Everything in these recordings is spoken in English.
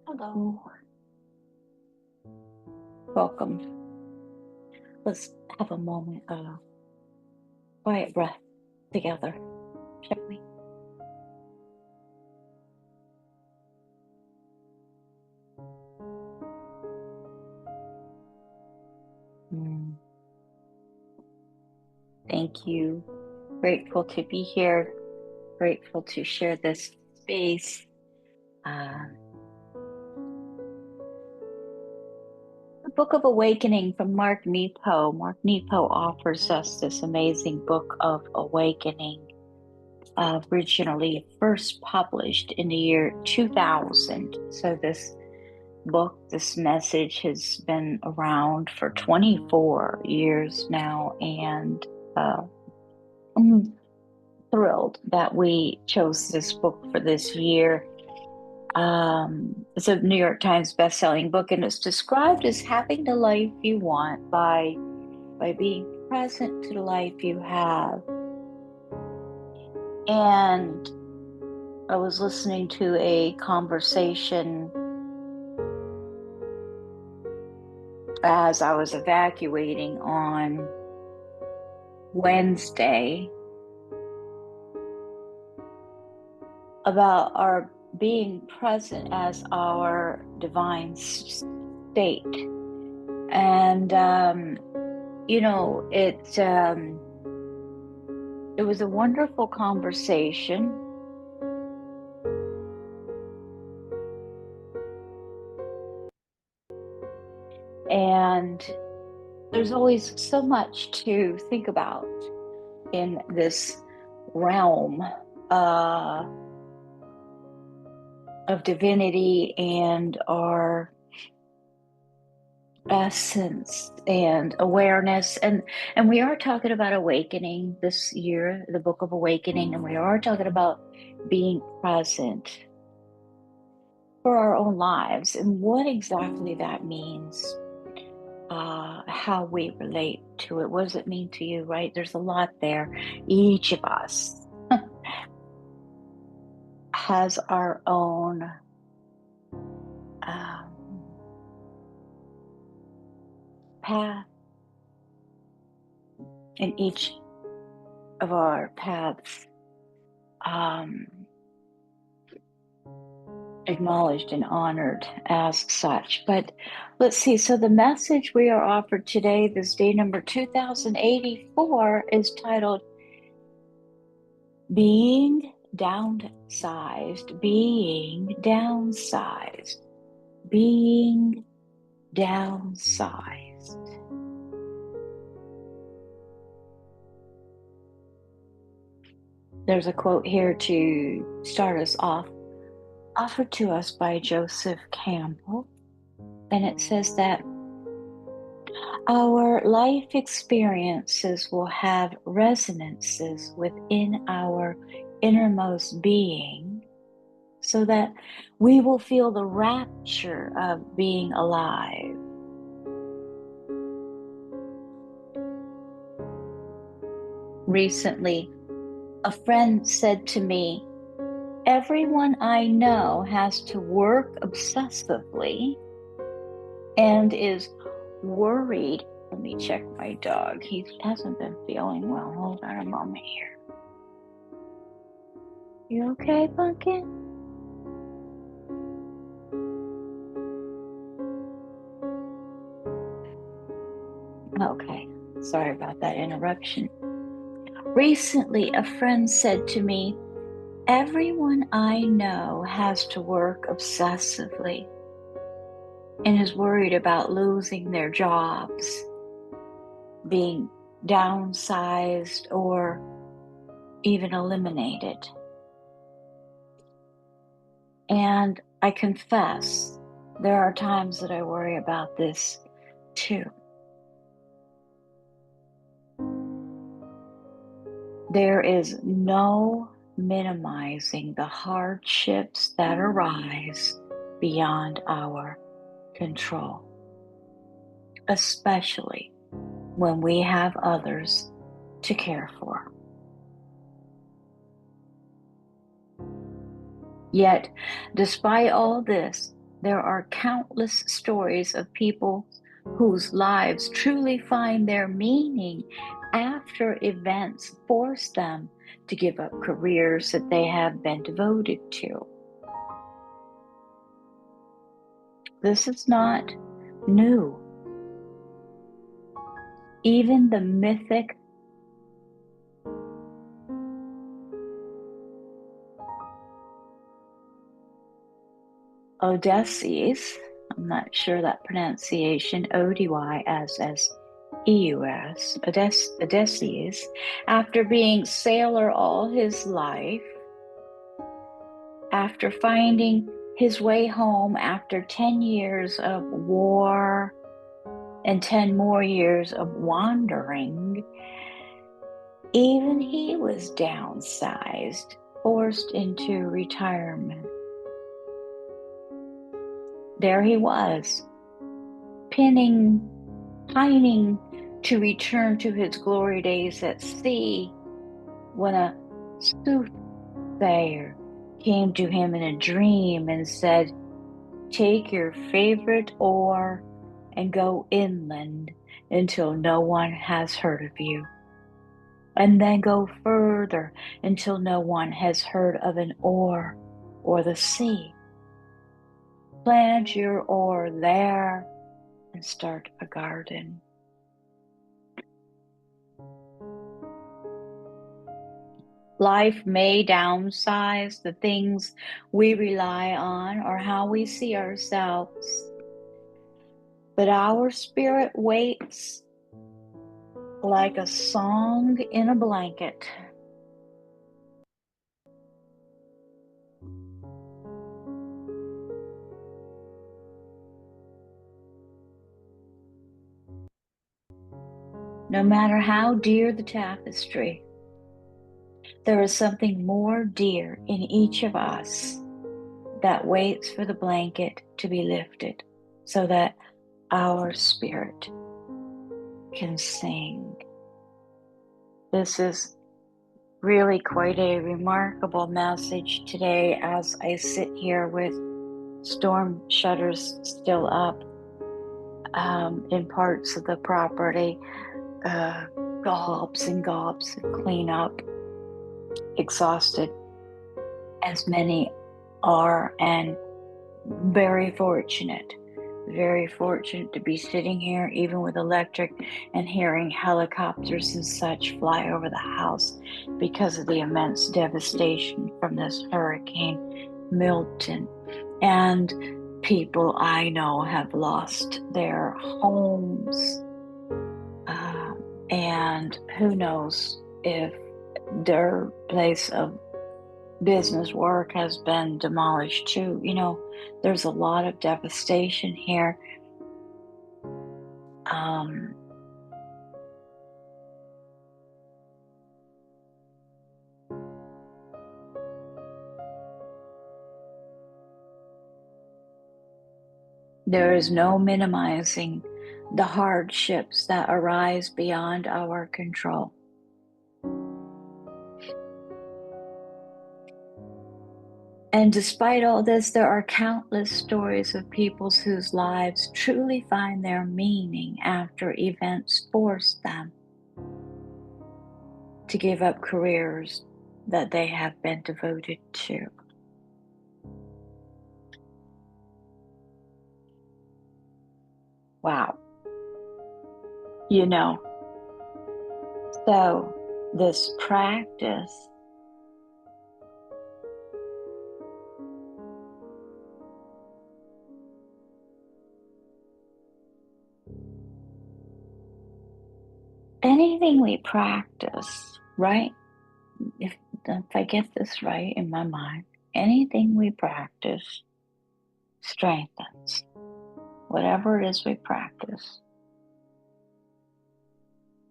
Hello, welcome. Let's have a moment of quiet breath together, shall we? Mm, Thank you. Grateful to be here. Grateful to share this space. Uh, the Book of Awakening from Mark Nepo. Mark Nepo offers us this amazing book of awakening, originally first published in the year 2000. So this book, this message has been around for 24 years now, and I'm thrilled that we chose this book for this year. It's a New York Times best-selling book, and it's described as having the life you want by being present to the life you have. And I was listening to a conversation as I was evacuating on Wednesday about our being present as our divine state. And it was a wonderful conversation. And there's always so much to think about in this realm of divinity and our essence and awareness, and we are talking about awakening this year, the Book of Awakening, and we are talking about being present for our own lives and what exactly that means, how we relate to it. What does it mean to you, right? There's a lot there. Each of us has our own path, and each of our paths acknowledged and honored as such. But let's see. So the message we are offered today, this day number 2084, is titled Being Downsized, Being Downsized, Being Downsized. There's a quote here to start us off, offered to us by Joseph Campbell, and it says that our life experiences will have resonances within our innermost being, so that we will feel the rapture of being alive. Recently, a friend said to me, "Everyone I know has to work obsessively and is worried." Let me check my dog. He hasn't been feeling well. Hold on a moment here. You okay, Pumpkin? Okay, sorry about that interruption. Recently, a friend said to me, "Everyone I know has to work obsessively and is worried about losing their jobs, being downsized, or even eliminated." And I confess, there are times that I worry about this too. There is no minimizing the hardships that arise beyond our control, especially when we have others to care for. Yet, despite all this, there are countless stories of people whose lives truly find their meaning after events force them to give up careers that they have been devoted to. This is not new. Even the mythic Odysseus, I'm not sure that pronunciation, Odysseus, Odysseus, after being sailor all his life, after finding his way home after 10 years of war and 10 more years of wandering, even he was downsized, forced into retirement. There he was, pining to return to his glory days at sea, when a soothsayer came to him in a dream and said, "Take your favorite oar and go inland until no one has heard of you. And then go further until no one has heard of an oar or the sea. Plant your oar there and start a garden." Life may downsize the things we rely on or how we see ourselves, but our spirit waits like a song in a blanket. No matter how dear the tapestry, there is something more dear in each of us that waits for the blanket to be lifted so that our spirit can sing. This is really quite a remarkable message today as I sit here with storm shutters still up in parts of the property, gobs and gobs of cleanup, exhausted as many are, and very fortunate to be sitting here even with electric and hearing helicopters and such fly over the house because of the immense devastation from this Hurricane Milton. And people I know have lost their homes, and who knows if their place of business work has been demolished too. There's a lot of devastation here. There is no minimizing the hardships that arise beyond our control. And despite all this, there are countless stories of people whose lives truly find their meaning after events force them to give up careers that they have been devoted to. Wow. So this practice anything we practice, right? If I get this right in my mind, anything we practice strengthens whatever it is we practice.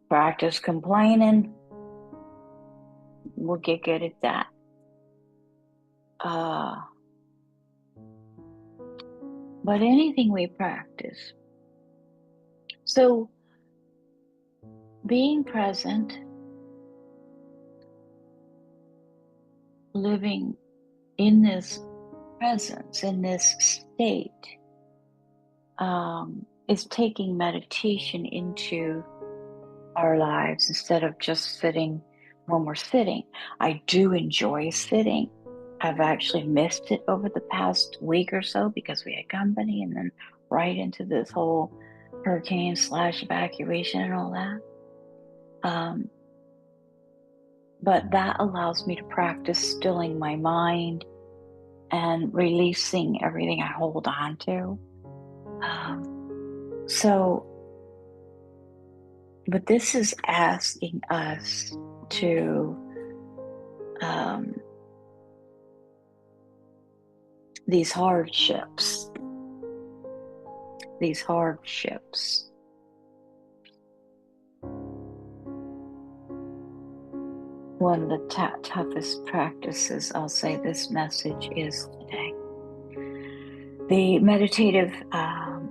Practice complaining, we'll get good at that. But anything we practice. So being present, living in this presence, in this state, is taking meditation into our lives instead of just sitting when we're sitting. I do enjoy sitting. I've actually missed it over the past week or so because we had company and then right into this whole hurricane / evacuation and all that. But that allows me to practice stilling my mind and releasing everything I hold on to. But this is asking us to these hardships. One of the toughest practices, I'll say this message is today. The meditative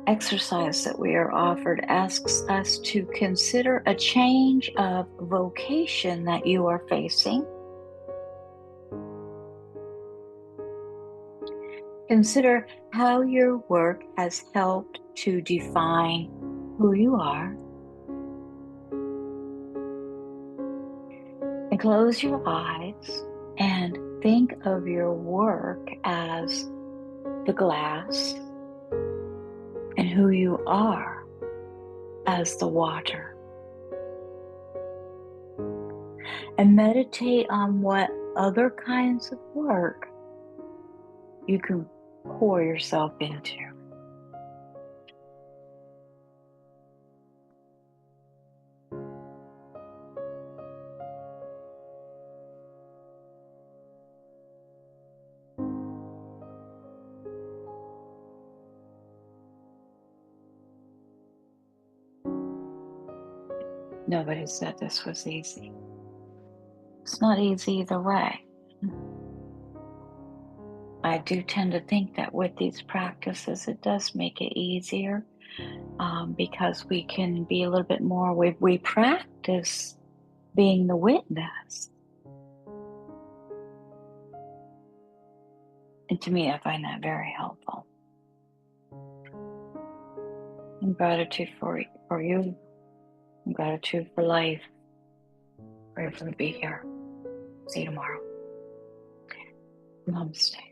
exercise that we are offered asks us to consider a change of vocation that you are facing. Consider how your work has helped to define who you are. And close your eyes and think of your work as the glass and who you are as the water. And meditate on what other kinds of work you can pour yourself into. Nobody said this was easy. It's not easy either way. I do tend to think that with these practices, it does make it easier because we can be a little bit more, we practice being the witness. And to me, I find that very helpful. And gratitude for you, and gratitude for life. Grateful to be here. See you tomorrow. Namaste.